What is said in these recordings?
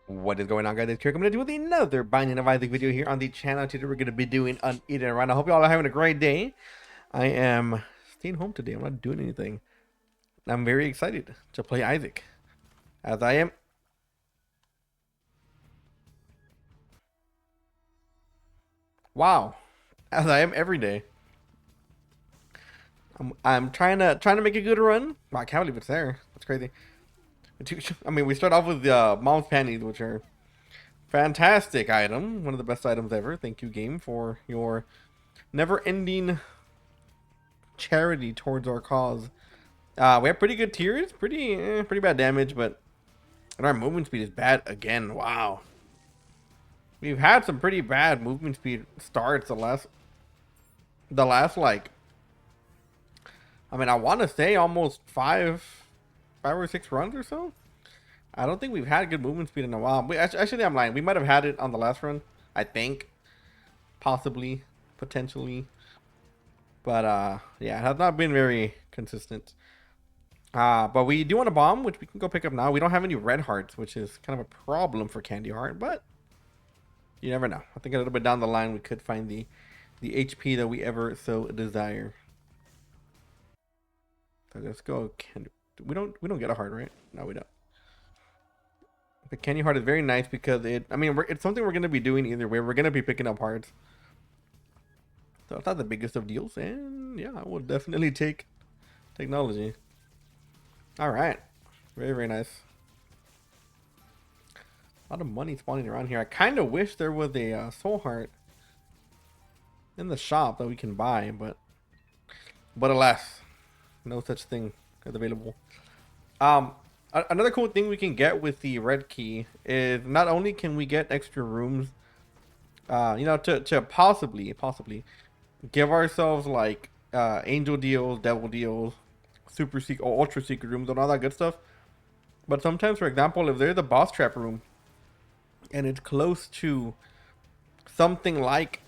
What is going on, guys? It's Kirk coming to do with another Binding of Isaac video here on the channel. Today we're going to be doing an eat and run. I hope you all are having a great day. I am staying home today. I'm not doing anything. I'm very excited to play Isaac, as I am. Wow, as I am every day. I'm trying to make a good run. Wow, I can't believe it's there. That's crazy. I mean, we start off with the mom's panties, which are fantastic item, one of the best items ever. Thank you, game, for your never-ending charity towards our cause. We have pretty good tiers, pretty bad damage, but and our movement speed is bad again. Wow, we've had some pretty bad movement speed starts the last like, I mean, I want to say almost five or six runs or so. I don't think we've had good movement speed in a while. Actually, I'm lying. We might have had it on the last run. I think, possibly, potentially, but yeah, it has not been very consistent. But we do want a bomb, which we can go pick up now. We don't have any red hearts, which is kind of a problem for Candy Heart, but you never know. I think a little bit down the line we could find the HP that we ever so desire. So let's go. We don't get a heart, right? No, we don't. The Candy Heart is very nice because it's something we're gonna be doing either way. We're gonna be picking up hearts, so it's not the biggest of deals. And yeah, I will definitely take technology. All right, very nice. A lot of money spawning around here. I kind of wish there was a soul heart in the shop that we can buy, but alas, no such thing is available. Another cool thing we can get with the red key is not only can we get extra rooms, to possibly give ourselves like angel deals, devil deals, super secret, or ultra secret rooms, and all that good stuff. But sometimes, for example, if there's a boss trap room and it's close to something like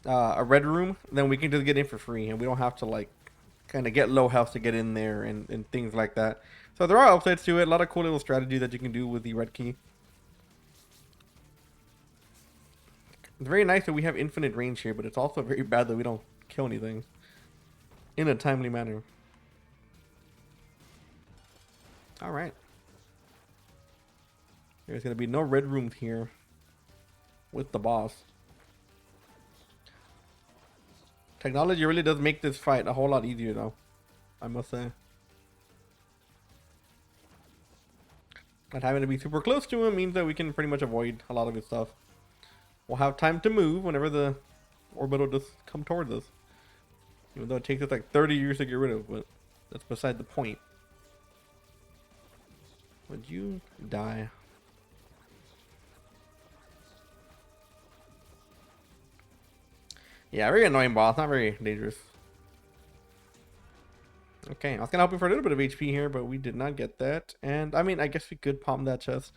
a red room, then we can just get in for free, and we don't have to like kind of get low health to get in there and things like that. So there are upsides to it. A lot of cool little strategy that you can do with the red key. It's very nice that we have infinite range here, but it's also very bad that we don't kill anything in a timely manner. All right. There's gonna be no red rooms here with the boss. Technology really does make this fight a whole lot easier, though, I must say. Not having to be super close to him means that we can pretty much avoid a lot of his stuff. We'll have time to move whenever the orbital just come towards us. Even though it takes us like 30 years to get rid of, but that's beside the point. Would you die? Yeah, very annoying boss, not very dangerous. Okay, I was gonna help you for a little bit of HP here, but we did not get that. And I mean, I guess we could palm that chest.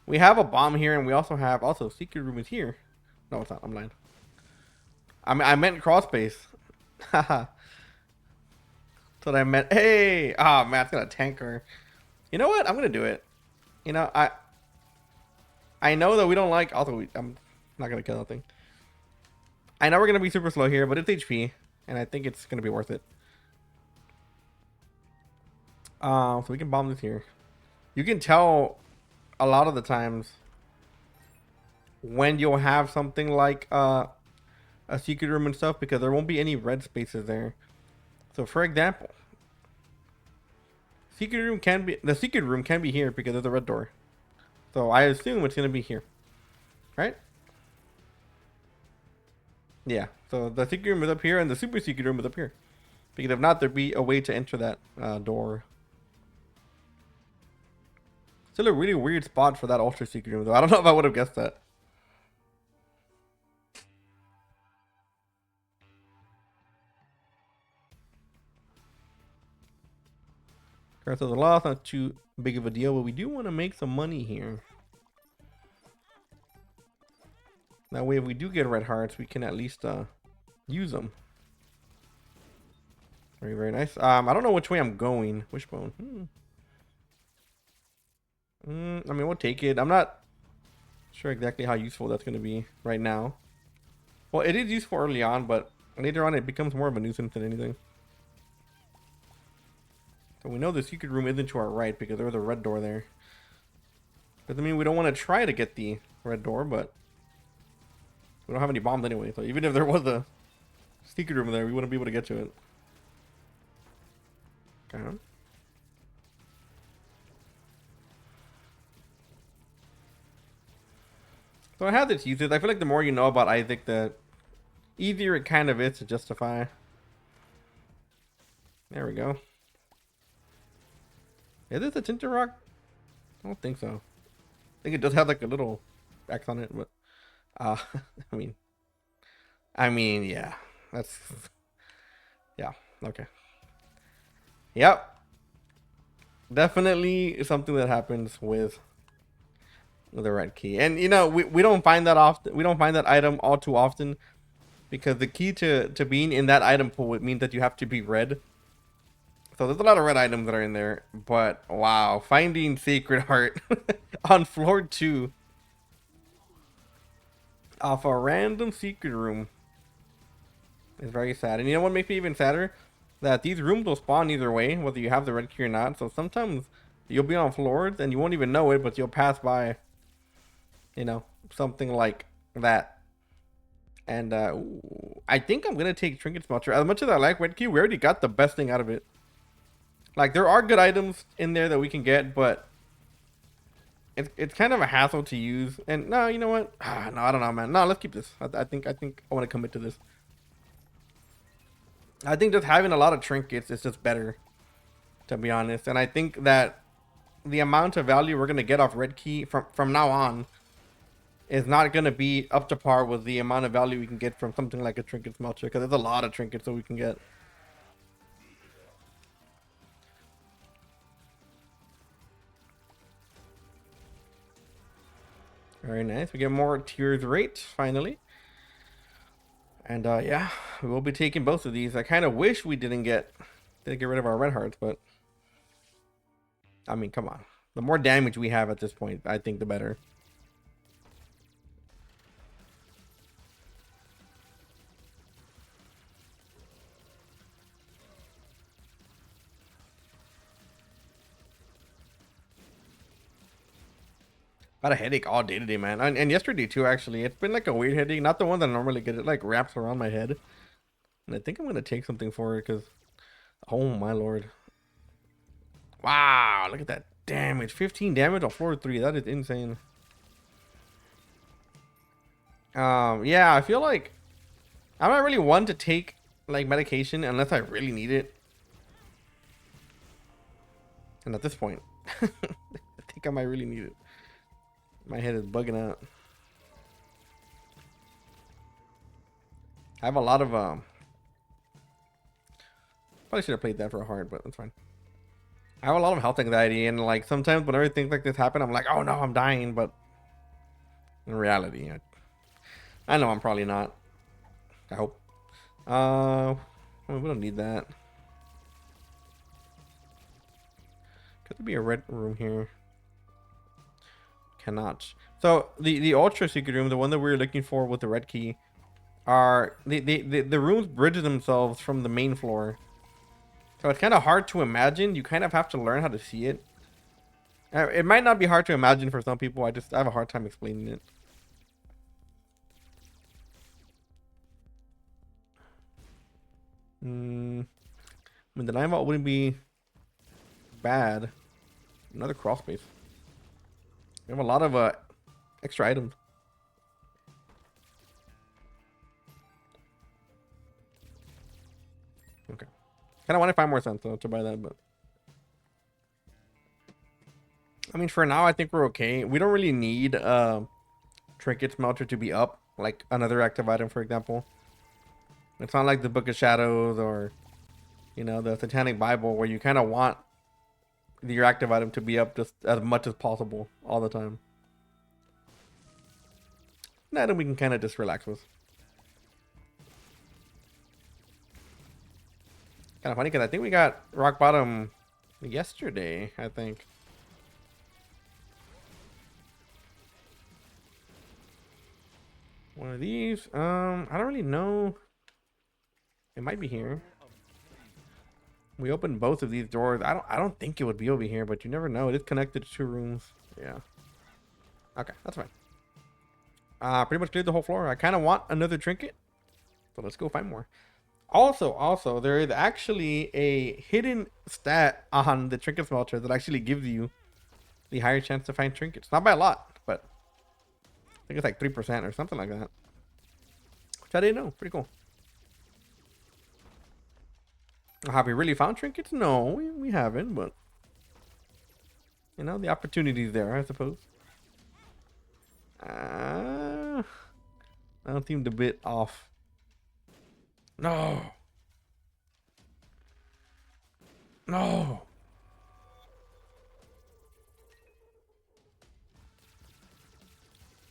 We have a bomb here, and we also have secret room is here. No, it's not. I'm lying. I meant cross base. Haha. That's what I meant. Hey, oh man, it's gonna tank her. You know what? I'm gonna do it. You know, I know that we don't like. I'm not gonna kill nothing. I know we're gonna be super slow here, but it's HP, and I think it's gonna be worth it. So we can bomb this here. You can tell a lot of the times when you'll have something like a secret room and stuff, because there won't be any red spaces there. So for example, the secret room can be here because there's a red door. So I assume it's gonna be here, right? Yeah. So the secret room is up here, and the super secret room is up here. Because if not, there'd be a way to enter that door. Still a really weird spot for that ultra secret room, though. I don't know if I would have guessed that. Curse of the loss, not too big of a deal, but we do want to make some money here. That way, if we do get red hearts, we can at least use them. Very nice. I don't know which way I'm going. Wishbone. I mean, we'll take it. I'm not sure exactly how useful that's going to be right now. Well, it is useful early on, but later on it becomes more of a nuisance than anything. So we know the secret room isn't to our right because there was a red door there. Doesn't mean we don't want to try to get the red door, but we don't have any bombs anyway. So even if there was a secret room there, we wouldn't be able to get to it. Okay. So I have its uses. I feel like the more you know about Isaac, the easier it kind of is to justify. There we go. Is this a tinted rock? I don't think so. I think it does have like a little X on it, but I mean, yeah, that's yeah, okay, yep, definitely something that happens with the red key, and you know we don't find that often. We don't find that item all too often because the key to being in that item pool it means that you have to be red. So there's a lot of red items that are in there, but wow, finding Sacred Heart on floor 2 off a random secret room is very sad. And you know what makes me even sadder? That these rooms will spawn either way, whether you have the red key or not. So sometimes you'll be on floors and you won't even know it, but you'll pass by, you know, something like that. And I think I'm gonna take Trinket Smelter. As much as I like red key, we already got the best thing out of it. Like there are good items in there that we can get, but it's kind of a hassle to use. And no, you know what? No, I don't know, man. No, let's keep this. I think I want to commit to this. I think just having a lot of trinkets is just better, to be honest. And I think that the amount of value we're gonna get off red key from now on is not gonna be up to par with the amount of value we can get from something like a trinket smelter, because there's a lot of trinkets that we can get. Very nice. We get more tiers rate finally. And yeah, we will be taking both of these. I kind of wish we didn't get rid of our red hearts, but I mean, come on. The more damage we have at this point, I think the better. Got a headache all day today, man. And yesterday too, actually. It's been like a weird headache. Not the one that I normally get. It like wraps around my head. And I think I'm going to take something for it because, oh my lord. Wow, look at that damage. 15 damage on floor 3. That is insane. Yeah, I feel like I'm not really one to take like medication unless I really need it. And at this point, I think I might really need it. My head is bugging out. I have a lot of probably should have played that for a heart, but that's fine. I have a lot of health anxiety, and like sometimes whenever things like this happen, I'm like, oh no, I'm dying. But in reality, I know I'm probably not. I hope. I mean, we don't need that. Could there be a red room here? Cannot. So the ultra secret room, the one that we were looking for with the red key, are the rooms bridge themselves from the main floor. So it's kind of hard to imagine. You kind of have to learn how to see it. It might not be hard to imagine for some people. I have a hard time explaining it. I mean, the 9 vault wouldn't be bad. Another crawl space. We have a lot of extra items. Okay. Kind of want to find more sense though to buy that, but I mean, for now, I think we're okay. We don't really need Trinket Smelter to be up, like another active item, for example. It's not like the Book of Shadows or, you know, the Satanic Bible, where you kind of want your active item to be up just as much as possible all the time. An item we can kind of just relax with. Kind of funny because I think we got rock bottom yesterday, I think. One of these. I don't really know. It might be here. We opened both of these doors. I don't think it would be over here, but you never know. It is connected to 2 rooms. Yeah. Okay, that's fine. Pretty much cleared the whole floor. I kind of want another trinket, so let's go find more. Also, there is actually a hidden stat on the trinket smelter that actually gives you the higher chance to find trinkets. Not by a lot, but I think it's like 3% or something like that. Which I didn't know. Pretty cool. Have we really found trinkets? No, we haven't, but you know, the opportunity's there, I suppose. I don't seem a bit off. No. No.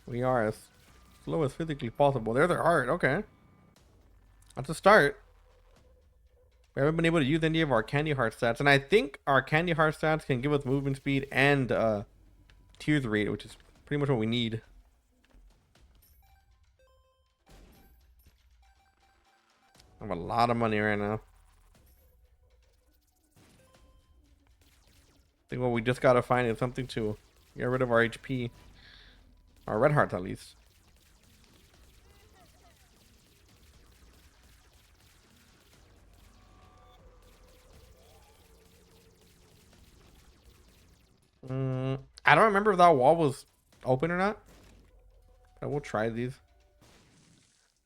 We are as slow as physically possible. There's our heart. Okay. That's a start. We haven't been able to use any of our candy heart stats. And I think our candy heart stats can give us movement speed and tears rate, which is pretty much what we need. I have a lot of money right now. I think what we just gotta find is something to get rid of our HP. Our red hearts, at least. I don't remember if that wall was open or not. But we'll try these.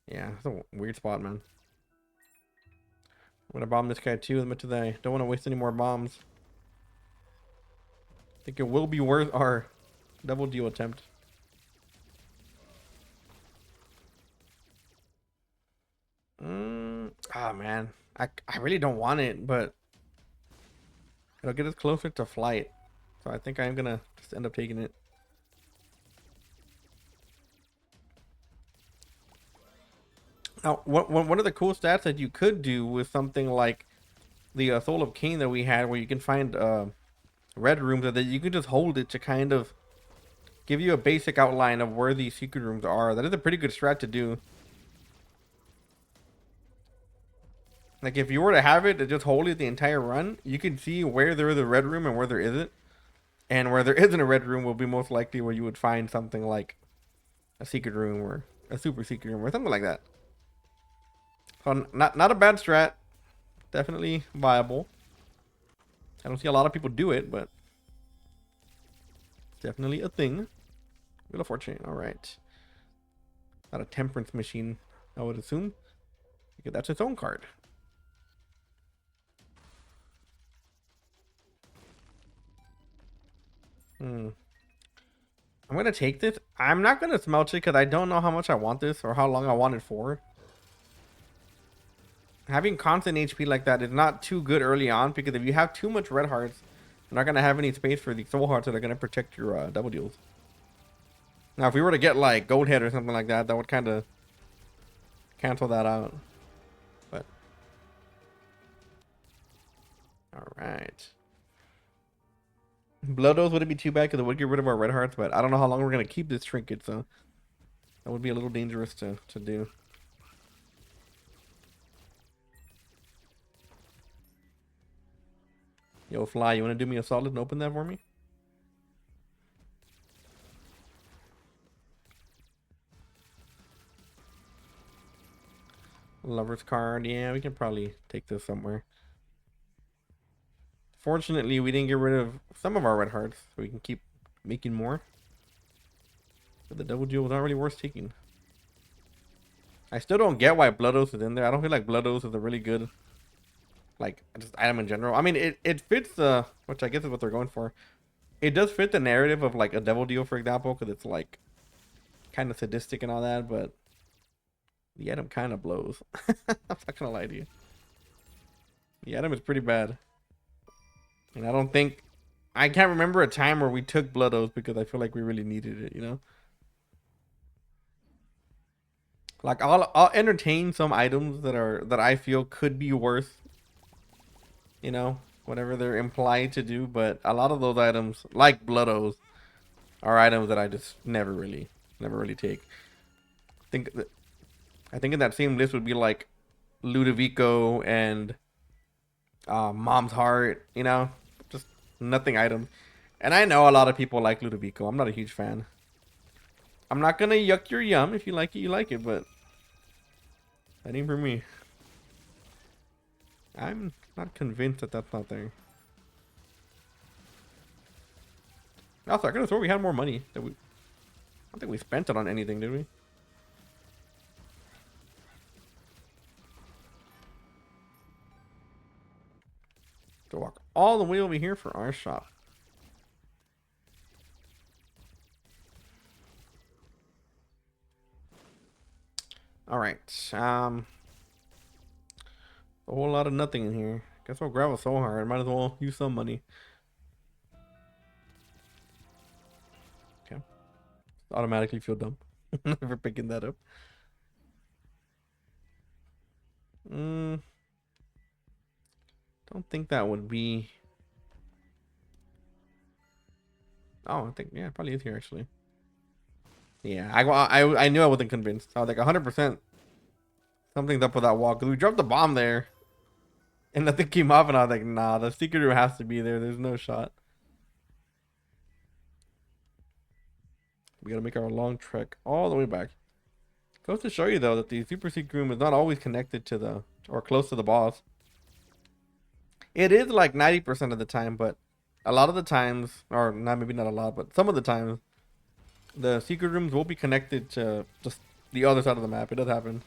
Yeah, it's a weird spot, man. I'm gonna bomb this guy too, but today don't want to waste any more bombs. I think it will be worth our double deal attempt. Ah, man. I really don't want it, but it'll get us closer to flight. So I think I'm gonna just end up taking it. Now, one of the cool stats that you could do with something like the Soul of Cain that we had, where you can find red rooms, that you can just hold it to kind of give you a basic outline of where these secret rooms are. That is a pretty good strat to do. Like, if you were to have it to just hold it the entire run, you can see where there is a red room and where there isn't. And where there isn't a red room will be most likely where you would find something like a secret room or a super secret room or something like that. So not a bad strat. Definitely viable. I don't see a lot of people do it, but it's definitely a thing. Wheel of Fortune. All right. Not a temperance machine, I would assume, because that's its own card. I'm gonna take this. I'm not gonna smelt it because I don't know how much I want this or how long I want it for. Having constant HP like that is not too good early on, because if you have too much red hearts, you're not gonna have any space for the soul hearts that are gonna protect your double deals. Now, if we were to get like gold head or something like that, that would kind of cancel that out. But all right. Blood Oath wouldn't be too bad because it would get rid of our red hearts, but I don't know how long we're gonna keep this trinket, so that would be a little dangerous to do. Yo, Fly, you wanna do me a solid and open that for me? Lover's card, yeah, we can probably take this somewhere. Fortunately, we didn't get rid of some of our red hearts, so we can keep making more. But the double deal was not really worth taking. I still don't get why Blood Oath is in there. I don't feel like Blood Oath is a really good, like, just item in general. I mean, it fits the, which I guess is what they're going for. It does fit the narrative of like a devil deal, for example, because it's like kind of sadistic and all that, but the item kind of blows. I'm not gonna lie to you. The item is pretty bad. And I don't think, I can't remember a time where we took Blood Oath because I feel like we really needed it, you know? Like, I'll entertain some items that I feel could be worth, you know, whatever they're implied to do, but a lot of those items, like Blood Oath, are items that I just never really take. think that I think in that same list would be like Ludovico and Mom's Heart. You know, just nothing items. And I know a lot of people like Ludovico. I'm not a huge fan. I'm not gonna yuck your yum. If you like it, you like it, but that ain't for me. I'm not convinced that that's not there. Also, I could have sworn we had more money. That we, I don't think we spent it on anything, did we? To walk all the way over here for our shop. All right. A whole lot of nothing in here. Guess we'll grab a soul heart. Might as well use some money. Okay. Automatically feel dumb for picking that up. Don't think that would be. Oh, I think yeah, it probably is here actually. Yeah, I knew I wasn't convinced. I was like 100%. Something's up with that wall because we dropped the bomb there, and nothing came up, and I was like, nah, the secret room has to be there. There's no shot. We gotta make our long trek all the way back. Goes to show you though that the super secret room is not always connected to the or close to the boss. It is like 90% of the time, but a lot of the times, or not maybe not a lot, but some of the times, the secret rooms will be connected to just the other side of the map. It does happen.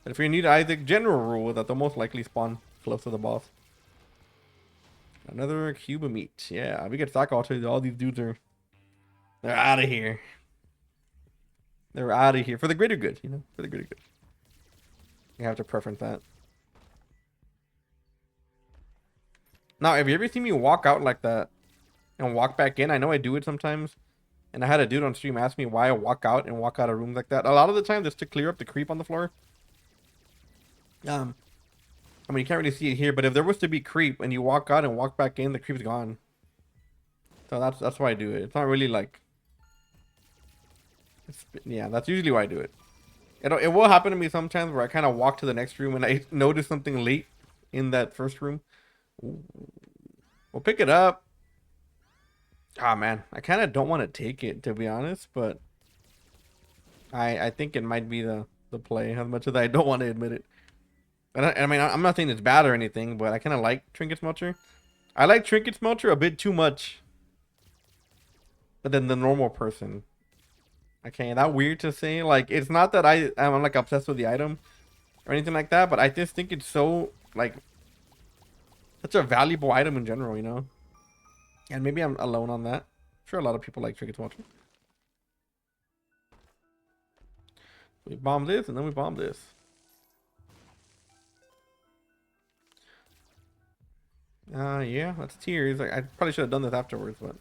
But if you're new to Isaac, general rule is that they'll most likely spawn close to the boss. Another cube of meat. Yeah, we get stock all these dudes they're out of here. They're out of here for the greater good, you know, for the greater good. You have to preference that. Now, have you ever seen me walk out like that and walk back in? I know I do it sometimes. And I had a dude on stream ask me why I walk out and walk out of rooms like that. A lot of the time, just to clear up the creep on the floor. I mean, you can't really see it here, but if there was to be creep and you walk out and walk back in, the creep's gone. So that's why I do it. It's not really like... yeah, that's usually why I do it. It will happen to me sometimes where I kind of walk to the next room and I notice something late in that first room. Ooh. We'll pick it up. Ah, man, I kind of don't want to take it, to be honest, but I think it might be the play, as much as I don't want to admit it. And I mean, I'm not saying it's bad or anything, but I kind of like Trinkets Melcher. I like Trinkets Melcher a bit too much than the normal person. Okay, that weird to say. Like, it's not that I'm like obsessed with the item or anything like that, but I just think it's so like such a valuable item in general, you know. And maybe I'm alone on that. I'm sure a lot of people like Trinkets Melcher. We bomb this and then we bomb this. Yeah, that's tears. I probably should have done this afterwards, but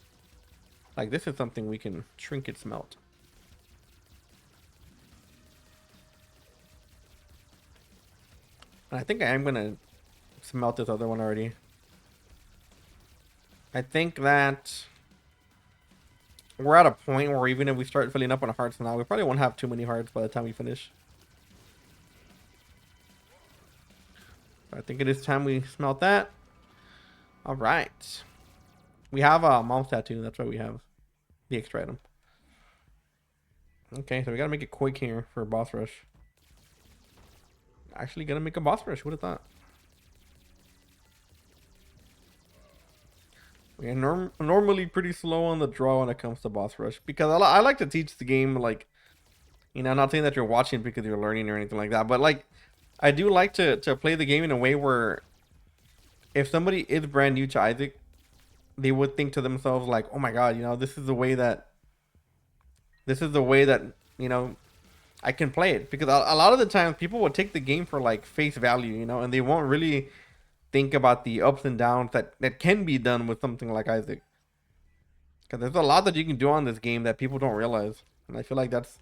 like this is something we can trinket smelt. And I think I am gonna smelt this other one already. I think that we're at a point where even if we start filling up on hearts now, we probably won't have too many hearts by the time we finish. I think it is time we smelt that. All right. We have a mom's tattoo. That's why we have the extra item. Okay, so we gotta make it quick here for a boss rush. Actually gonna make a boss rush. Who would have thought? We are normally pretty slow on the draw when it comes to boss rush because I like to teach the game, like, you know, I'm not saying that you're watching because you're learning or anything like that, but like I do like to play the game in a way where if somebody is brand new to Isaac, they would think to themselves like, oh my god, you know, this is the way that you know I can play it. Because a lot of the times people will take the game for like face value, you know, and they won't really think about the ups and downs that can be done with something like Isaac. Because there's a lot that you can do on this game that people don't realize, and I feel like that's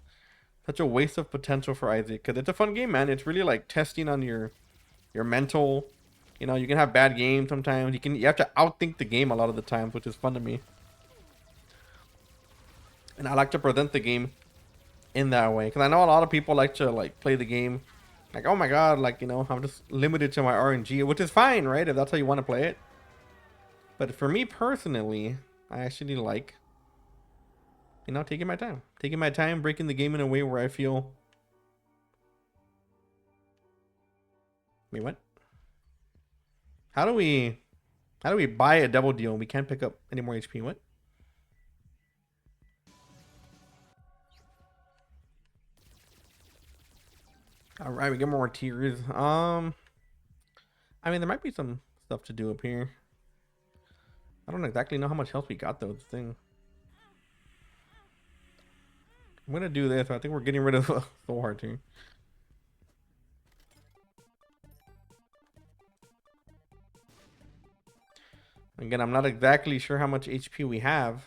such a waste of potential for Isaac. Because it's a fun game, man. It's really like testing on your mental. You know, you can have bad games sometimes. You have to outthink the game a lot of the times, which is fun to me. And I like to present the game in that way, because I know a lot of people like to like play the game like, oh my god, like, you know, I'm just limited to my RNG, which is fine, right, if that's how you want to play it. But for me personally, I actually like, you know, taking my time, breaking the game in a way where I feel. Wait, what? How do we buy a double deal and we can't pick up any more HP? What? All right, we get more tiers. I mean, there might be some stuff to do up here. I don't exactly know how much health we got though. The thing. I'm gonna do this. I think we're getting rid of Soul Heart here. Again, I'm not exactly sure how much HP we have.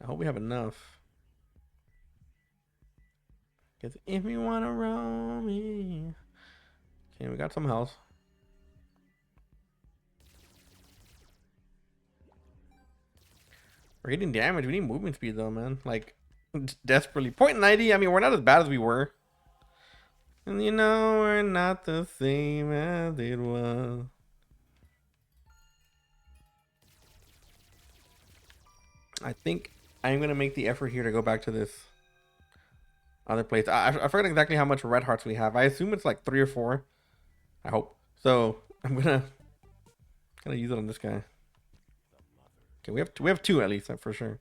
I hope we have enough. Because if you want to roll me. Okay, we got some health. We're getting damage. We need movement speed though, man. Like, desperately. 0.90. I mean, we're not as bad as we were. And you know, we're not the same as it was. I think I'm going to make the effort here to go back to this other place. I forgot exactly how much red hearts we have. I assume it's like 3 or 4. I hope. So I'm gonna use it on this guy. Okay, we have 2 at least for sure.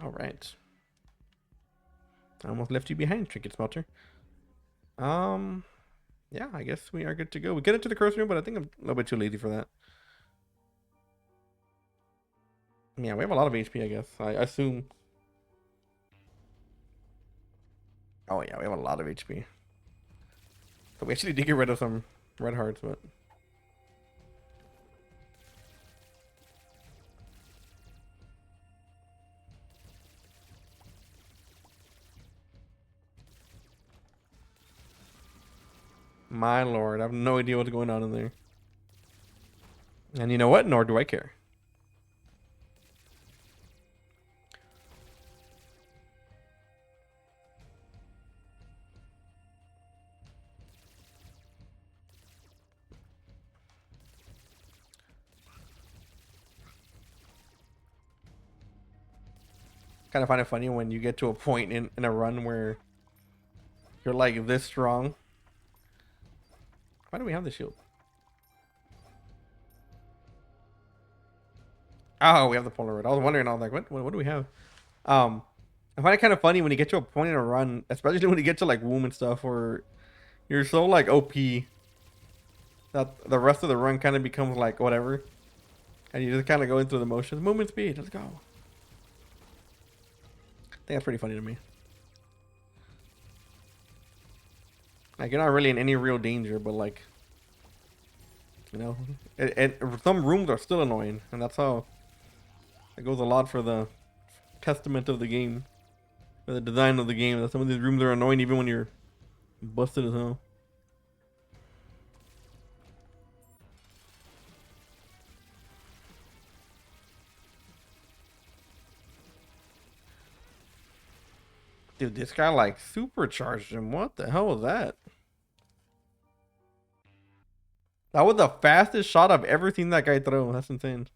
All right. I almost left you behind, Trinket Smelter. Yeah, I guess we are good to go. We get into the curse room, but I think I'm a little bit too lazy for that. Yeah, we have a lot of HP, I guess. I assume. Oh yeah, we have a lot of HP. So we actually did get rid of some red hearts, but. My lord, I have no idea what's going on in there. And you know what? Nor do I care. Kind of find it funny when you get to a point in a run where you're like this strong. Why do we have the shield? Oh, we have the Polaroid. I was wondering, I was like, what do we have? I find it kind of funny when you get to a point in a run, especially when you get to like womb and stuff, where you're so like OP that the rest of the run kind of becomes like whatever, and you just kind of go into the motions. Movement speed, let's go. I think that's pretty funny to me. Like you're not really in any real danger, but like, you know, and some rooms are still annoying, and that's how it goes a lot for the testament of the game, for the design of the game. That some of these rooms are annoying even when you're busted as hell. Dude, this guy like supercharged him. What the hell was that? That was the fastest shot I've ever seen that guy throw. That's insane.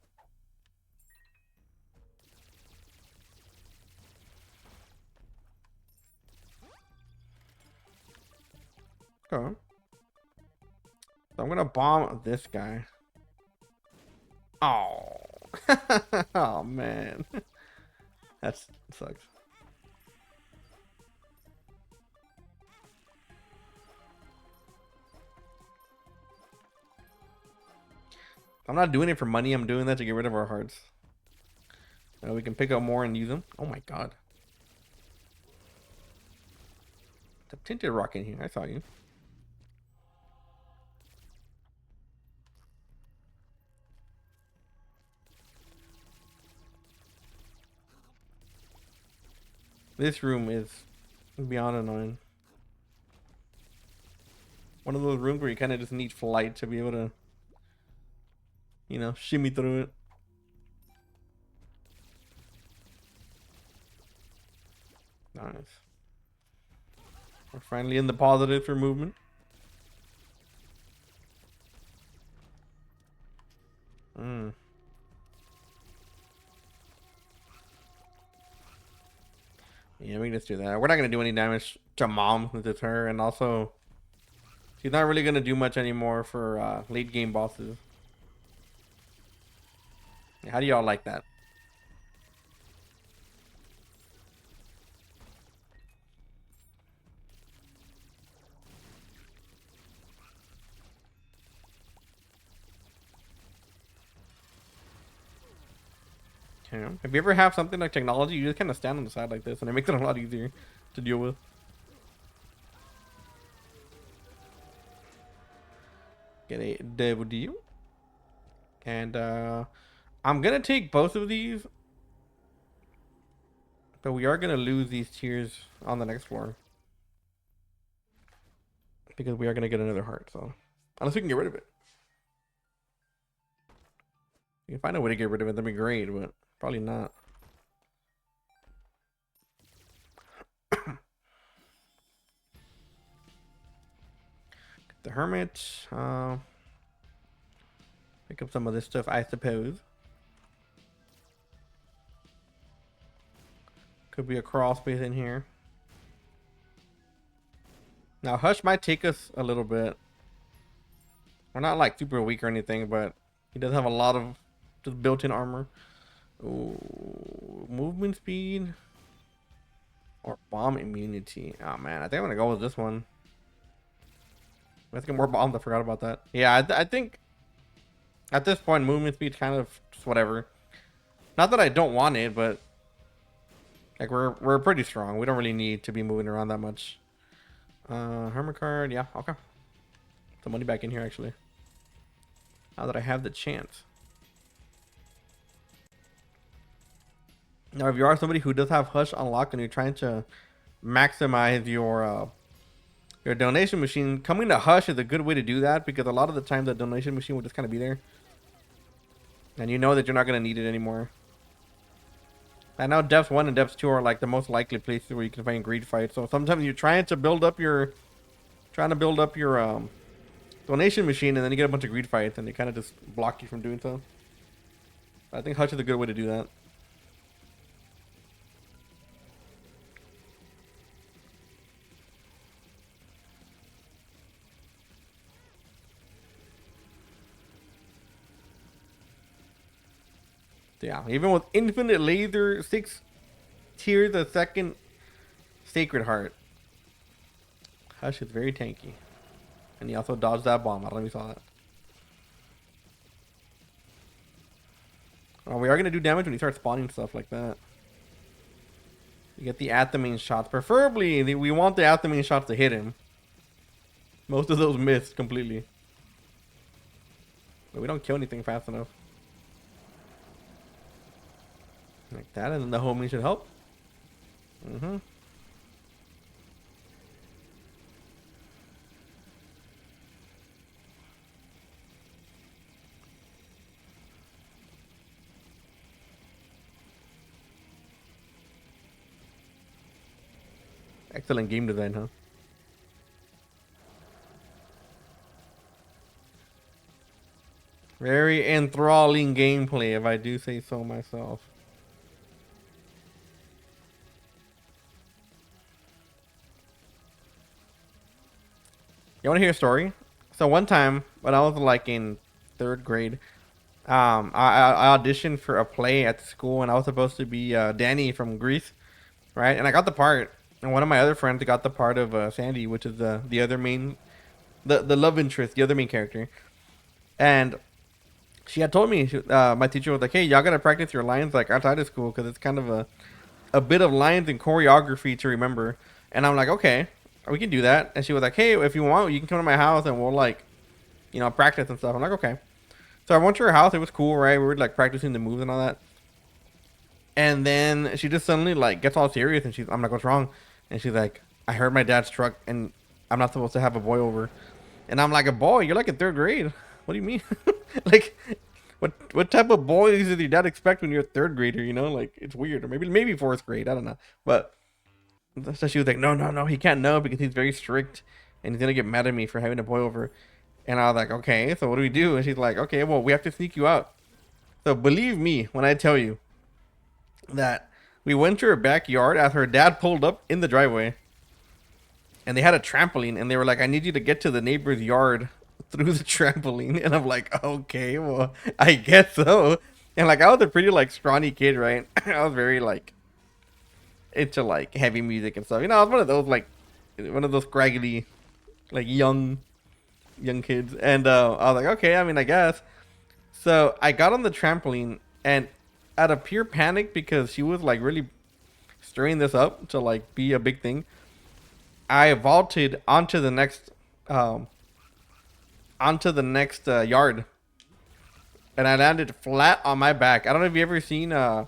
Okay. So I'm gonna bomb this guy. Oh. Oh man. That sucks. I'm not doing it for money. I'm doing that to get rid of our hearts. We can pick up more and use them. Oh my god. It's a tinted rock in here. I saw you. This room is beyond annoying. One of those rooms where you kind of just need flight to be able to You know, shimmy through it. Nice. We're finally in the positive for movement. Mm. Yeah, we can just do that. We're not gonna do any damage to Mom with it's her, and also she's not really gonna do much anymore for late game bosses. How do y'all like that? Okay. If you ever have something like technology, you just kind of stand on the side like this, and it makes it a lot easier to deal with. Get a W. And I'm gonna take both of these, but we are gonna lose these tiers on the next floor because we are gonna get another heart. So unless we can get rid of it, you can find a way to get rid of it. That'd be great, but probably not. The hermit. Pick up some of this stuff, I suppose. Could be a crawl space in here. Now, Hush might take us a little bit. We're not like super weak or anything, but he does have a lot of just built-in armor. Ooh, movement speed or bomb immunity. Oh man, I think I'm gonna go with this one. Let's get more bombs. I forgot about that. Yeah, I think at this point, movement speed's kind of just whatever. Not that I don't want it, but like we're pretty strong. We don't really need to be moving around that much. Hermit card. Yeah, okay. The money back in here actually. Now that I have the chance. Now, if you are somebody who does have Hush unlocked and you're trying to maximize your donation machine, coming to Hush is a good way to do that because a lot of the time the donation machine will just kind of be there, and you know that you're not gonna need it anymore. I know Depths 1 and Depths 2 are like the most likely places where you can find greed fights. So sometimes you're trying to build up your donation machine, and then you get a bunch of greed fights, and they kind of just block you from doing so. I think Hutch is a good way to do that. Yeah, even with infinite laser, 6 tiers a second, Sacred Heart. Hush is very tanky. And he also dodged that bomb. I don't know if you saw that. Oh, we are going to do damage when he starts spawning stuff like that. You get the Athamine shots. Preferably, we want the Athamine shots to hit him. Most of those missed completely. But we don't kill anything fast enough. Like that, and then the homie should help. Mm-hmm. Excellent game design, huh? Very enthralling gameplay, if I do say so myself. You want to hear a story? So one time, when I was like in 3rd grade, I auditioned for a play at school, and I was supposed to be Danny from Greece, right? And I got the part, and one of my other friends got the part of Sandy, which is the other main, the love interest, the other main character. And she had told me, my teacher was like, "Hey, y'all gotta practice your lines like outside of school because it's kind of a bit of lines and choreography to remember." And I'm like, "Okay, we can do that." And she was like, "Hey, if you want, you can come to my house and we'll like, practice and stuff." I'm like, "Okay." So I went to her house. It was cool, right? We were like practicing the moves and all that. And then she just suddenly like gets all serious, and I'm like, "What's wrong?" And she's like, "I heard my dad's truck, and I'm not supposed to have a boy over." And I'm like, "A boy? You're like in 3rd grade. What do you mean?" Like, what type of boys did your dad expect when you're a third grader? You know, like it's weird, or maybe fourth grade. I don't know, but so she was like, no, no, no, he can't know because he's very strict, and he's gonna get mad at me for having a boy over. And I was like, okay, so what do we do? And she's like, okay, well, we have to sneak you out. So believe me when I tell you that we went to her backyard after her dad pulled up in the driveway, and they had a trampoline, and they were like, I need you to get to the neighbor's yard through the trampoline. And I'm like, okay, well, I guess so. And like, I was a pretty like scrawny kid, right? I was very like into like heavy music and stuff. You know, I was one of those like one of those scraggly like young kids. And I was like, okay, I mean, I guess. So I got on the trampoline, and out of pure panic because she was like really stirring this up to like be a big thing, I vaulted onto the next yard, and I landed flat on my back. I don't know if you ever seen the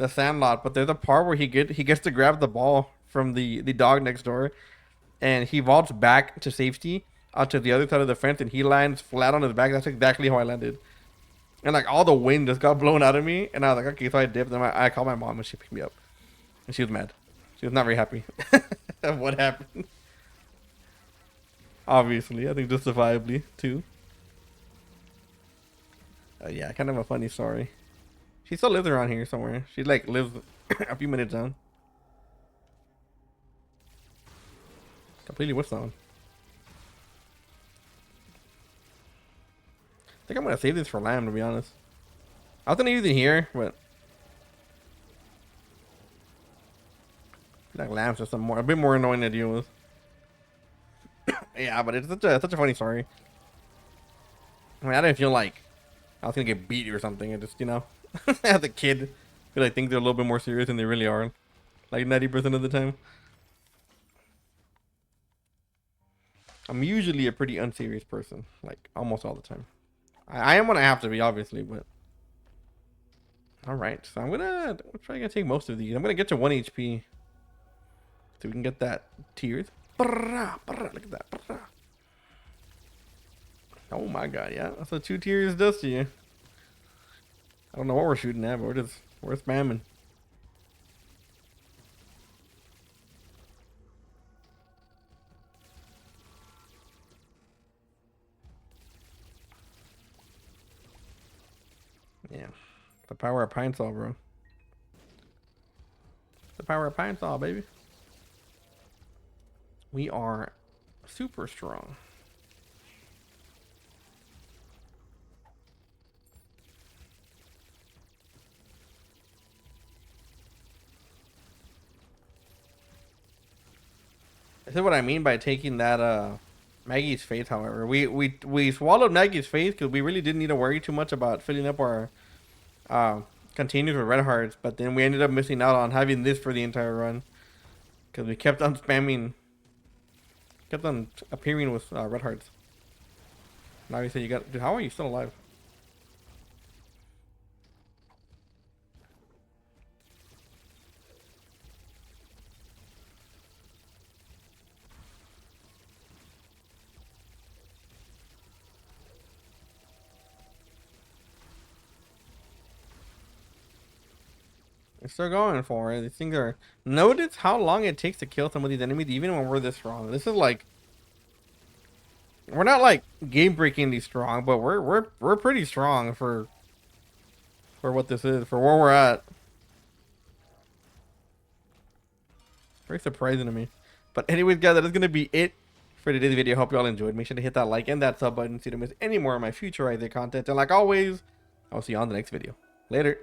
Sandlot, but there's a part where he gets to grab the ball from the dog next door, and he vaults back to safety onto the other side of the fence, and he lands flat on his back. That's exactly how I landed. And like all the wind just got blown out of me, and I was like, okay, so I dipped. And I called my mom, and she picked me up, and she was mad. She was not very happy of what happened. Obviously, I think justifiably too. Yeah, kind of a funny story. She still lives around here somewhere. She like lives a few minutes down. Completely what's on. I think I'm gonna save this for lamb, to be honest. I was gonna use it here, but like lamb's just a bit more annoying to deal with. Yeah, but it's such a funny story. I mean, I didn't feel like I was gonna get beat or something. I just, you know, as a kid, I feel like things are a little bit more serious than they really are. Like 90% of the time. I'm usually a pretty unserious person, like almost all the time. I am when I have to be, obviously, but all right. So I'm try to take most of these. I'm gonna get to 1 HP, so we can get that tears. Look at that. Oh my god, yeah. That's what 2 tears does to you. I don't know what we're shooting at, but we're spamming. Yeah. The power of Pine Saw, bro. The power of Pine Saw, baby. We are super strong. This is what I mean by taking that Maggie's Faith, however. We swallowed Maggie's Faith because we really didn't need to worry too much about filling up our uh, containers with red hearts, but then we ended up missing out on having this for the entire run because we kept on spamming, kept on appearing with red hearts. Now you said you got, dude, how are you still alive? We're still going for it. These things are. Notice how long it takes to kill some of these enemies, even when we're this strong. This is like. We're not like game breakingly strong, but we're pretty strong for what this is, for where we're at. Very surprising to me. But anyways, guys, that is gonna be it for today's video. Hope you all enjoyed. Make sure to hit that like and that sub button so you don't miss any more of my future Isaac content. And like always, I'll see you on the next video. Later.